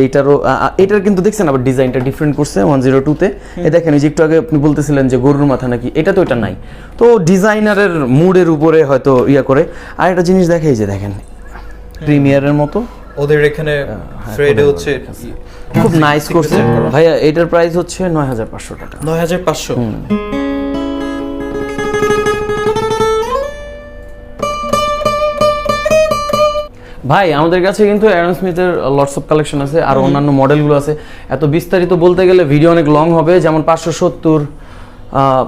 এটার কিন্তু দেখছেন আবার ডিজাইনটা ডিফারেন্ট করছে 102 তে। এই দেখেন এই যে একটু আগে আপনি বলতেছিলেন যে গরুর মাথা নাকি, এটা তো এটা নাই। তো ডিজাইনারের মুডের উপরে হয়তো করে। আর একটা জিনিস দেখে এই যে দেখেন প্রিমিয়ারের মতো ওদের এখানে ফ্রেডে হচ্ছে খুব নাইস করছে ভাইয়া। এটার প্রাইস হচ্ছে 9500 টাকা। 9500। ভাই আমাদের কাছে কিন্তু অ্যারন স্মিথের লটস অফ কালেকশন আছে, আর অন্যান্য মডেলগুলো আছে। এত বিস্তারিত বলতে গেলে ভিডিও অনেক লং হবে। যেমন 570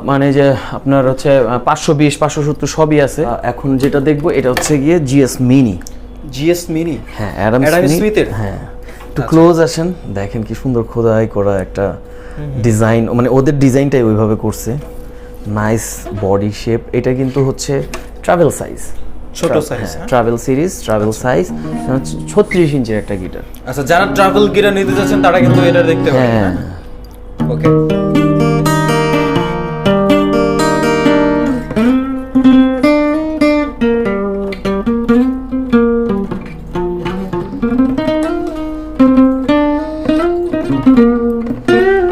মানে যে আপনার হচ্ছে 520 570 সবই আছে। এখন যেটা দেখবো এটা হচ্ছে গিয়ে জিএস মিনি। জিএস মিনি, হ্যাঁ অ্যারন স্মিথের। হ্যাঁ একটু ক্লোজ আসেন, দেখেন কি সুন্দর খোদাই করা একটা ডিজাইন, মানে ওদের ডিজাইনটাই ওইভাবে করছে। Nice body shape. এটা কিন্তু হচ্ছে ট্রাভেল সাইজ, ছোট size, travel series, travel size 36 ইঞ্চির একটা গিটার। আচ্ছা, যারা ট্রাভেল গিটার নিতে যাচ্ছেন তারা কিন্তু এটা দেখতে পারেন। হ্যাঁ ওকে।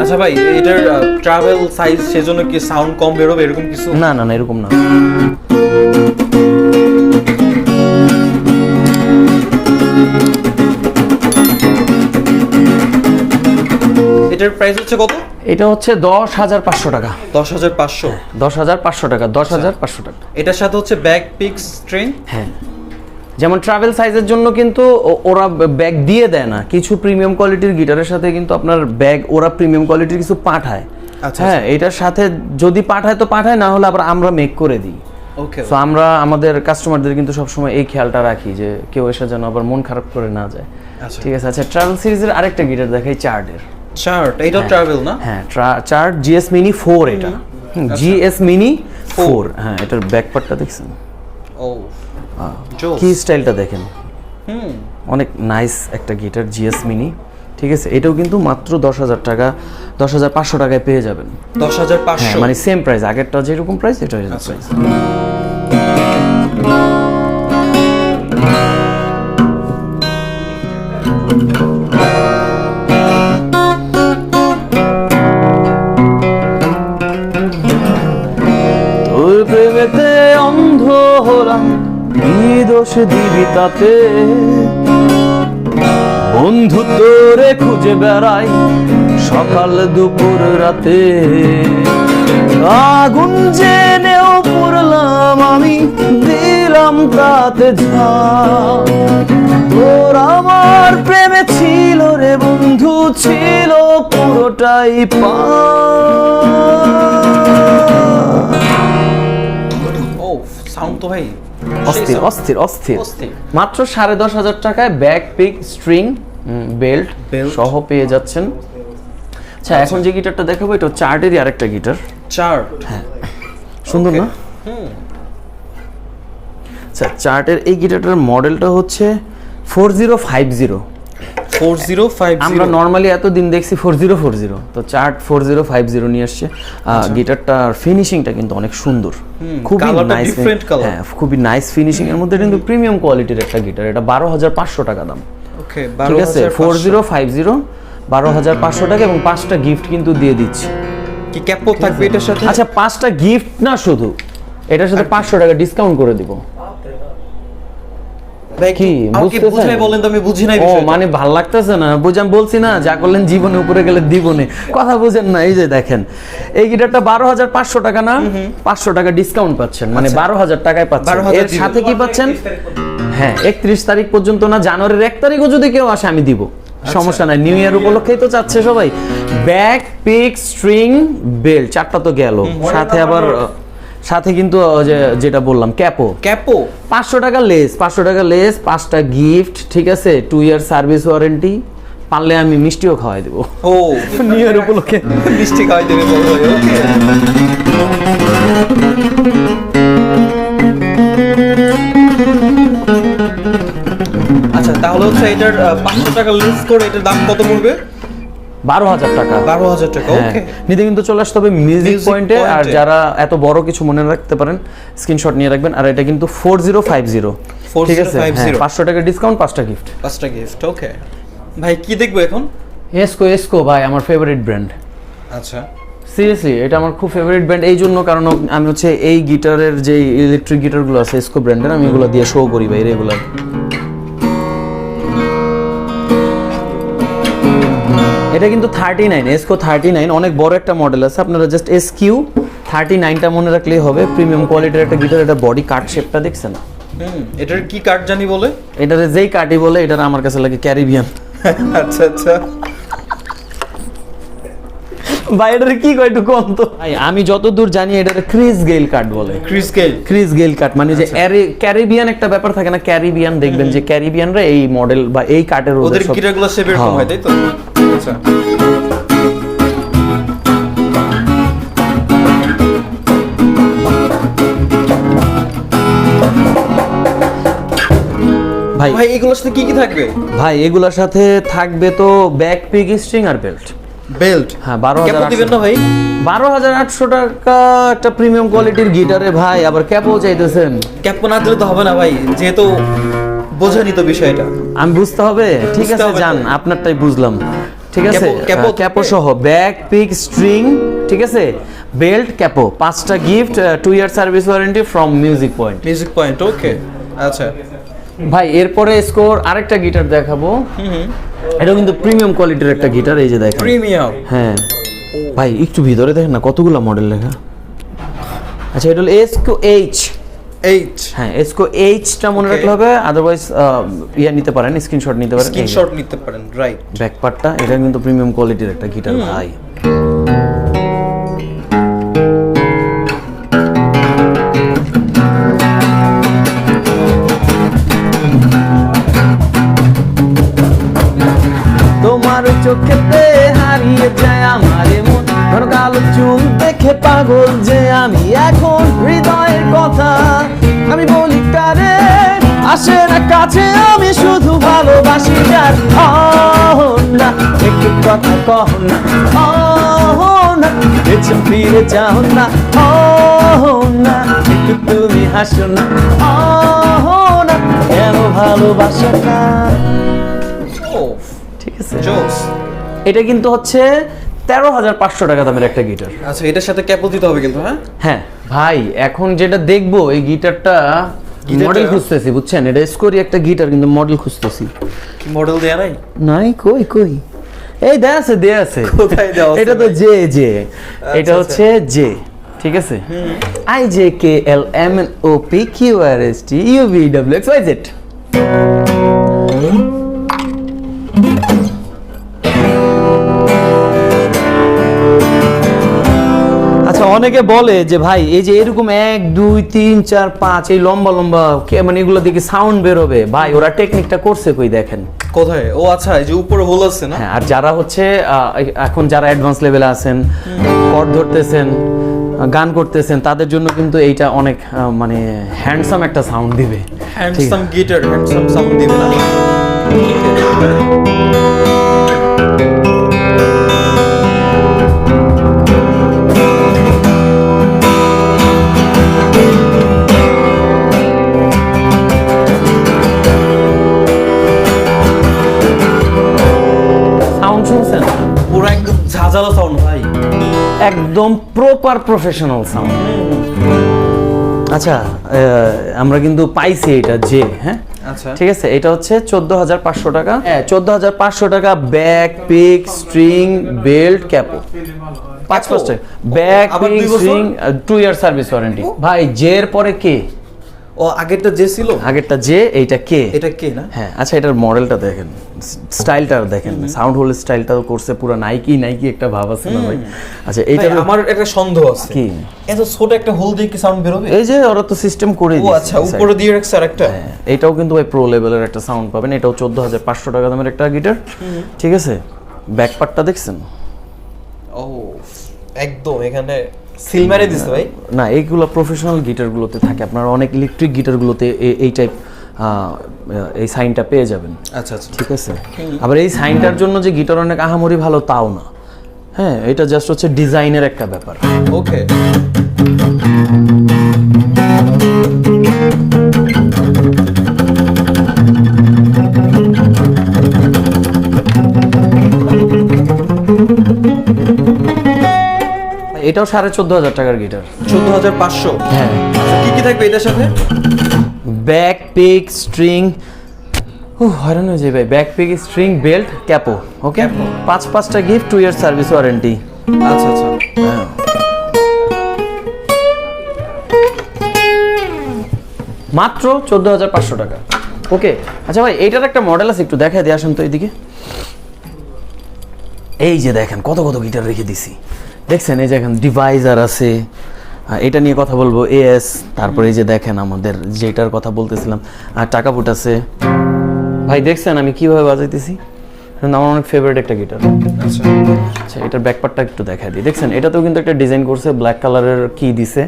আচ্ছা ভাই, এটার ট্রাভেল সাইজ সেজন্য কি সাউন্ড কম বেরোবে এরকম কিছু? না না না, এরকম না। এটার প্রাইস হচ্ছে কত? এটা হচ্ছে 10,500 টাকা। 10,500? 10,500 টাকা, 10,500 টাকা। এটার সাথে হচ্ছে ব্যাক পিক স্ট্রিং। হ্যাঁ, যেমন ট্রাভেল সাইজের জন্য কিন্তু ওরা ব্যাগ দিয়ে দেয় না, কিছু প্রিমিয়াম কোয়ালিটির গিটারের সাথে কিন্তু আপনার ব্যাগ ওরা প্রিমিয়াম কোয়ালিটির কিছু পাঠায়। হ্যাঁ, এটার সাথে যদি পাঠায় তো পাঠায়, না হলে আবার আমরা মেক করে দিই। ওকে। সো আমরা আমাদের কাস্টমারদের কিন্তু সবসময় এই খেয়ালটা রাখি যে কেউ এসে যেন আবার মন খারাপ করে না যায়। ঠিক আছে। আচ্ছা, ট্রাভেল সিরিজের আরেকটা গিটার দেখাই, চার্টের। চার্ট, এটাও ট্রাভেল না? হ্যাঁ, চার্ট জিএস মিনি 4 এটা। GS mini 4। হ্যাঁ, এটার ব্যাক পার্টটা দেখছেন? ও কি স্টাইলটা দেখেন, অনেক নাইস একটা গিটার জিএস মিনি। ঠিক আছে, এটাও কিন্তু মাত্র 10,000 টাকা, 10,500 টাকায় পেয়ে যাবেন। 10,500 মানে সেম প্রাইস, আগেরটা যেরকম প্রাইস এটা এরকম প্রাইস। তোর প্রেমেতে অন্ধ হলাম, কি দোষ দিবি তাতে, বন্ধু তোরে খুঁজে বেড়াই সকাল দুপুর রাতে, আগুন জেনেও পুরলাম আমি, দিলাম তাতে ঝাঁ, তোর আমার প্রেমে ছিল রে বন্ধু, ছিল পুরোটাই পা। ও সাউন্ড তো ভাই অস্থির অস্থির অস্থির। মাত্র 10,500 টাকায় ব্যাক পিক স্ট্রিং বেল্ট সহ পেয়ে যাচ্ছেন। আচ্ছা, এখন যে গিটারটা দেখাবো এটা চার্টেরই আরেকটা গিটার। চার্ট, হ্যাঁ সুন্দর না? আচ্ছা, চার্টের এই গিটারটার মডেলটা হচ্ছে 4050। 4050। আমরা নরমালি এতদিন দেখছি 4040, তো চার্ট 4050 নিয়ে আসছে। গিটারটার ফিনিশিংটা কিন্তু অনেক সুন্দর, খুবই নাইস। হ্যাঁ, খুবই নাইস ফিনিশিং এর মধ্যে, কিন্তু প্রিমিয়াম কোয়ালিটির একটা গিটার। এটা 12,500 টাকা দাম। ওকে, ঠিক আছে, 4050 12,500 টাকা, এবং 5টা গিফট কিন্তু দিয়ে দিচ্ছি। কি ক্যাপও থাকবে এটার সাথে? আচ্ছা, 5টা গিফট না, শুধু এটার সাথে 500 টাকা ডিসকাউন্ট করে দিব। কি বুঝতে বলেন তো, আমি বুঝি নাই বিষয়টা। ও মানে ভাল লাগতেছে না, বুঝাম বলছি না, যা করলেন জীবনে উপরে গেলে দিবনে, কথা বুঝেন না। এই যে দেখেন, এই গিটারটা 12,500 টাকা না, 500 টাকা ডিসকাউন্ট পাচ্ছেন, মানে 12,000 টাকায় পাচ্ছেন। এর সাথে কি পাচ্ছেন? হ্যাঁ, 31 তারিখ পর্যন্ত না, জানুয়ারির 1 তারিখও যদি কেউ আসে আমি দিব, সমস্যা নাই। নিউ ইয়ার উপলক্ষেই তো চাচ্ছে সবাই। ব্যাক পিক স্ট্রিং বেল্ট 4টা তো গেল, সাথে আবার সাথে কিন্তু যেটা বললাম ক্যাপো 500 টাকা লেস, 500 টাকা লেস, 5টা গিফট। ঠিক আছে, 2 ইয়ার সার্ভিস ওয়ারেন্টি, পারলে আমি মিষ্টিও খাওয়াই দেবো। ও, নিউ ইয়ার উপলক্ষে মিষ্টি খাওয়াই দেবে? আচ্ছা, তাহলে হচ্ছে এটার 500 টাকা লেস করে এটার দাম কত পড়বে? 12,000 টাকা। 12,000 টাকা। ওকে, নিতে কিন্তু চলে আসতে হবে মিউজিক পয়েন্টে। আর যারা এত বড় কিছু মনে রাখতে পারেন, স্ক্রিনশট নিয়ে রাখবেন। আর এটা কিন্তু 4050। ঠিক আছে, 500 টাকা ডিসকাউন্ট, 5টা গিফট। 5টা গিফট। ওকে, ভাই কি দেখবো এখন? এসকো ভাই আমার ফেভারিট ব্র্যান্ড। আচ্ছা, সিরিয়াসলি এটা আমার খুব ফেভারিট ব্র্যান্ড এই জন্য, কারণ আমি হচ্ছে এই গিটারের যে ইলেকট্রিক গিটারগুলো আছে এসকো ব্র্যান্ডের, আমি এগুলো দিয়ে শো করি ভাই রেগুলার। এটা কিন্তু 39 এসকো 39, অনেক বড় একটা মডেল আছে, আপনারা জাস্ট এসকিউ 39টা মনে রাখলেই হবে। প্রিমিয়াম কোয়ালিটির একটা গিটার। এটা বডি কাট শেপটা দেখছেন? এটার কি কাঠ জানি বলে? এটার যেই কাটই বলে, এটার আমার কাছে লাগে ক্যারিবিয়ান। আচ্ছা আচ্ছা ভাই এটার কি কয় একটু কম তো। ভাই আমি যতদূর জানি এটার ক্রিস গেল কাট বলে। ক্রিস গেল কাট মানে যে ক্যারিবিয়ান একটা ব্যাপার থাকে না, ক্যারিবিয়ান দেখবেন যে ক্যারিবিয়ানরা এই মডেল বা এই কাটের ওদের গিটারগুলো শেপ এরকম হয়, তাই তো? আচ্ছা, ভাই ভাই এগুলোর সাথে কি কি থাকবে? ভাই এগুলোর সাথে থাকবে তো ব্যাক পিক স্ট্রিং আর বেল্ট। বেল্ট? হ্যাঁ, কেমন দিবেন না ভাই? 12,800 টাকা একটা প্রিমিয়াম কোয়ালিটির গিটারে ভাই আবার ক্যাপও চাইতেছেন? ক্যাপ না দিলে তো হবে না ভাই, যেহেতু বোঝানি তো বিষয়টা। আমি বুঝতে হবে, ঠিক আছে যান, আপনারটাই বুঝলাম, ঠিক আছে। ক্যাপো সহ ব্যাক পিক স্ট্রিং, ঠিক আছে, বেল্ট, ক্যাপো, 5টা gift, 2 year service warranty from music point. Okay, আচ্ছা ভাই এরপরে স্কোর আরেকটা গিটার দেখাবো। এটাও কিন্তু প্রিমিয়াম কোয়ালিটির একটা গিটার, এই যে দেখেন প্রিমিয়াম। হ্যাঁ ভাই একটু ভিতরে দেখেন না কতগুলো মডেল লেখা। আচ্ছা এটা হলো এসকো এইচ। হ্যাঁ এসকো এইচটা মনে রাখলে হবে, আদারওয়াইজ ইয়া নিতে পারেন, স্ক্রিনশট নিতে পারেন। রাইট। ব্যাক পার্টটা এটা কিন্তু প্রিমিয়াম কোয়ালিটির একটা গিটার ভাই। তোমার চোখেতে হারিয়ে যায় আমার মন, ঘন কালো চুল দেখে পাগল যে আমি এখন, হৃদয়ের কথা আমি বলি কারে, আসে না কাছে আমি শুধু ভালোবাসি যার। না একটু কথা কহ না, না পেছনে ফিরে যাও না, না একটু তুমি হাসো না, না কেন ভালোবাসো না। ঠিক আছে, এটা কিন্তু হচ্ছে 13,500 টাকা দামের একটা গিটার। আচ্ছা, এটার সাথে ক্যাপও দিতে হবে কিন্তু? হ্যাঁ ভাই এখন যেটা দেখবো এই গিটারটা মডেল খুঁজতেছি, বুঝছেন, এটা স্কোরি একটা গিটার কিন্তু মডেল খুঁজতেছি। কি মডেল দেয়া নাই? নাই, কই এই দেয়া আছে। কোথায় দেওয়া আছে? এটা তো জে এটা হচ্ছে জে, ঠিক আছে, IJKLMNOPQRSTUVWXYZ। আচ্ছা অনেকে বলে যে ভাই এই যে এরকম 1 2 3 4 5 এই লম্বা লম্বা মানে এগুলো দেখে সাউন্ড বের হবে, ভাই ওরা টেকনিকটা করছে কই দেখেন কোথায়? ও আচ্ছা, এই যে উপরে হোল আছে না? হ্যাঁ, আর যারা হচ্ছে এখন যারা অ্যাডভান্স লেভেলে আছেন, কর্ড ধরতেছেন, গান করতেছেন, তাদের জন্য কিন্তু এইটা অনেক মানে হ্যান্ডসাম একটা সাউন্ড দিবে। হ্যান্ডসাম গিটার, হ্যান্ডসাম সাউন্ড দিবে না? পুরো একদম ঝাঁঝালো সাউন্ড ভাই, একদম প্রপার প্রফেশনাল সাউন্ড। আচ্ছা আমরা কিন্তু পাইছি এটা যে, হ্যাঁ আচ্ছা ঠিক আছে, এটা হচ্ছে 14,500 টাকা। হ্যাঁ 14,500 টাকা, bag pick string belt capo, 5 bag pick string, 2 year service warranty. ভাই জে এর পরে কে? ও আগেরটা যে ছিল, আগেরটা জে, এইটা কে? এটা কে না? হ্যাঁ আচ্ছা এটার মডেলটা দেখেন, স্টাইলটা দেখেন, সাউন্ড হোল স্টাইলটা করছে পুরো নাইকি একটা ভাব আছে না ভাই। আচ্ছা এইটা আমার একটা সন্দেহ আছে, কি এত ছোট একটা হোল দিয়ে কি সাউন্ড বের হবে? এই যে ওরা তো সিস্টেম করে দিয়েছে। ও আচ্ছা, উপরে দিয়ে রাখছে আরেকটা। হ্যাঁ এটাও কিন্তু ভাই প্রো লেভেলের একটা সাউন্ড পাবেন। এটাও 14,500 টাকা দামের একটা গিটার, ঠিক আছে। ব্যাক পার্টটা দেখছেন? ও একদম এখানে সিল মেরে দিছে ভাই। না এইগুলো প্রফেশনাল গিটারগুলোতে থাকে, আপনার অনেক ইলেকট্রিক গিটারগুলোতে এই টাইপ এই সাইনটা পেয়ে যাবেন। আচ্ছা আচ্ছা, ঠিক আছে। আবার এই সাইনটার জন্য যে গিটার অনেক আহামরি ভালো তাও না, হ্যাঁ এটা জাস্ট হচ্ছে ডিজাইনের একটা ব্যাপার। ওকে এটাও 14,500 টাকার গিটার। 14,500। হ্যাঁ, কি কি থাকবে এটার সাথে? ব্যাক পিক স্ট্রিং, হয়রান হয়ে যাবে ভাই, bag pick string belt capo, okay, 5টা গিফট, 2 ইয়ার সার্ভিস ওয়ারেন্টি। আচ্ছা আচ্ছা, মাত্র 14,500 টাকা। ওকে, আচ্ছা ভাই এইটার একটা মডেল আছে, একটু দেখায় দিয়ে আসেন তো এইদিকে। এই যে দেখেন কত কত গিটার রেখে দিছি, দেখছেন? এই যে দেখেন ডিভাইজার আছে, এটা নিয়ে কথা বলবো, এএস। তারপরে এই যে দেখেন আমাদের যেটার কথা বলতেছিলাম, টাকা ফুট আছে ভাই, দেখছেন আমি কিভাবে বাজাইতেছি? আমার অনেক ফেভারিট একটা গিটার। আচ্ছা আচ্ছা, এটার ব্যাকপার্টটা একটু দেখাই দিই। দেখছেন এটাতেও কিন্তু একটা ডিজাইন করছে, ব্ল্যাক কালারের কি দিছে,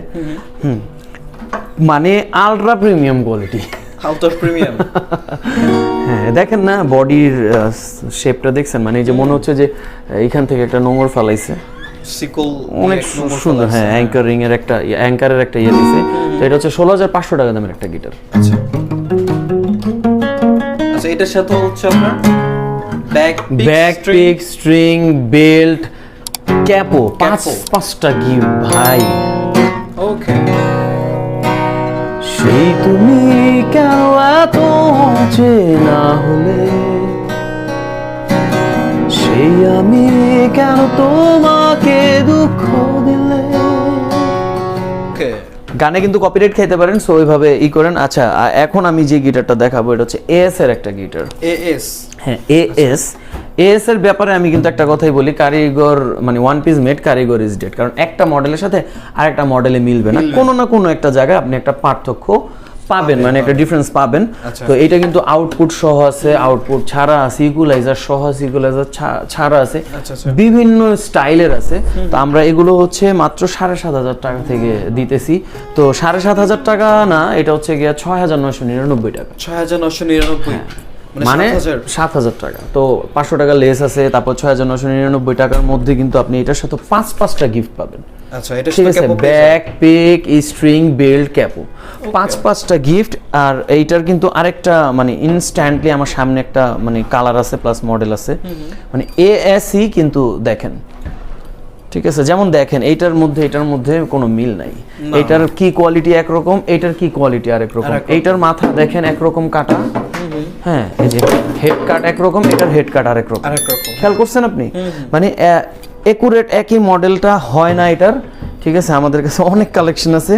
মানে ultra premium quality. Ultra premium. হ্যাঁ, দেখেন না বডির শেপটা দেখছেন, মানে এই যে মনে হচ্ছে যে এইখান থেকে একটা নোংর ফালাইছে, সিকল অনেক সুন্দর। হ্যাঁ, অ্যাঙ্কারের একটা ইয়ে দিছে। তো এটা হচ্ছে 16,500 টাকা দামের একটা গিটার। আচ্ছা আচ্ছা, এটার সাথে হচ্ছে আপনার bag pick string belt capo, পাঁচটা গিফট ভাই। ওকে, সেই তুমি কেন এত চেনা হলে, সেই আমি কেন তোমাকে দুঃখ দিলে। ওকে, গানে কিন্তু কপিরাইট খাইতে পারেন, সো ওইভাবে করেন। আচ্ছা, এখন আমি যে গিটারটা দেখাবো এটা হচ্ছে এএস এর একটা গিটার। এএস? হ্যাঁ, এএস এর ব্যাপারে আমি কিন্তু একটা কথাই বলি, কারিগর মানে ওয়ান পিস মেড, কারিগর ইজ ডেড। কারণ একটা মডেলের সাথে আরেকটা মডেলে মিলবে না, কোনো না কোনো একটা জায়গায় আপনি একটা পার্থক্য পাবেন, মানে একটা ডিফারেন্স পাবেন। তো এটা কিন্তু আউটপুট সহ আছে, আউটপুট ছাড়া আছে, ইকুয়ালাইজার সহ আছে, ইকুয়ালাইজার ছাড়া আছে, বিভিন্ন স্টাইলের আছে। তো আমরা এগুলো হচ্ছে মাত্র 7,500 টাকা থেকে দিতেছি। তো 7,500 টাকা না, এটা হচ্ছে গিয়ে 6,999 টাকা। 6,999 মানে 7,000 টাকা। তো 500 টাকা লেস আছে, তারপর 6,999 টাকার মধ্যে কিন্তু আপনি এটার সাথে 5টা গিফট পাবেন। আচ্ছা, এটা ঠিক আছে, bag pick string belt capo, 5টা গিফট। আর এইটার কিন্তু আরেকটা মানে ইনস্ট্যান্টলি আমার সামনে একটা মানে কালার আছে প্লাস মডেল আছে, মানে এএসই কিন্তু দেখেন, ঠিক আছে? যেমন দেখেন এটার মধ্যে কোনো মিল নাই। এটার কি কোয়ালিটি একরকম, এটার কি কোয়ালিটি আরেক রকম। এইটার মাথা দেখেন একরকম কাটা, হ্যাঁ, এই যে হেড কাট একরকম, এটার হেড কাট আরেক রকম। খেয়াল করছেন আপনি? মানে একুরেট একই মডেলটা হয় না এটার। ঠিক আছে, আমাদের কাছে অনেক কালেকশন আছে,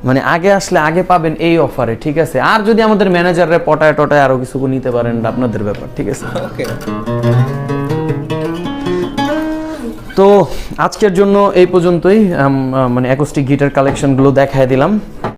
মানে আগে আসলে আগে পাবেন এই অফারে। ঠিক আছে, আর যদি আমাদের ম্যানেজাররা পটায় টটায় আরো কিছু নিতে পারেন, আপনাদের ব্যাপার। ঠিক আছে, তো আজকের জন্য এই পর্যন্তই, মানে অ্যাকোস্টিক গিটার কালেকশনগুলো দেখায় দিলাম।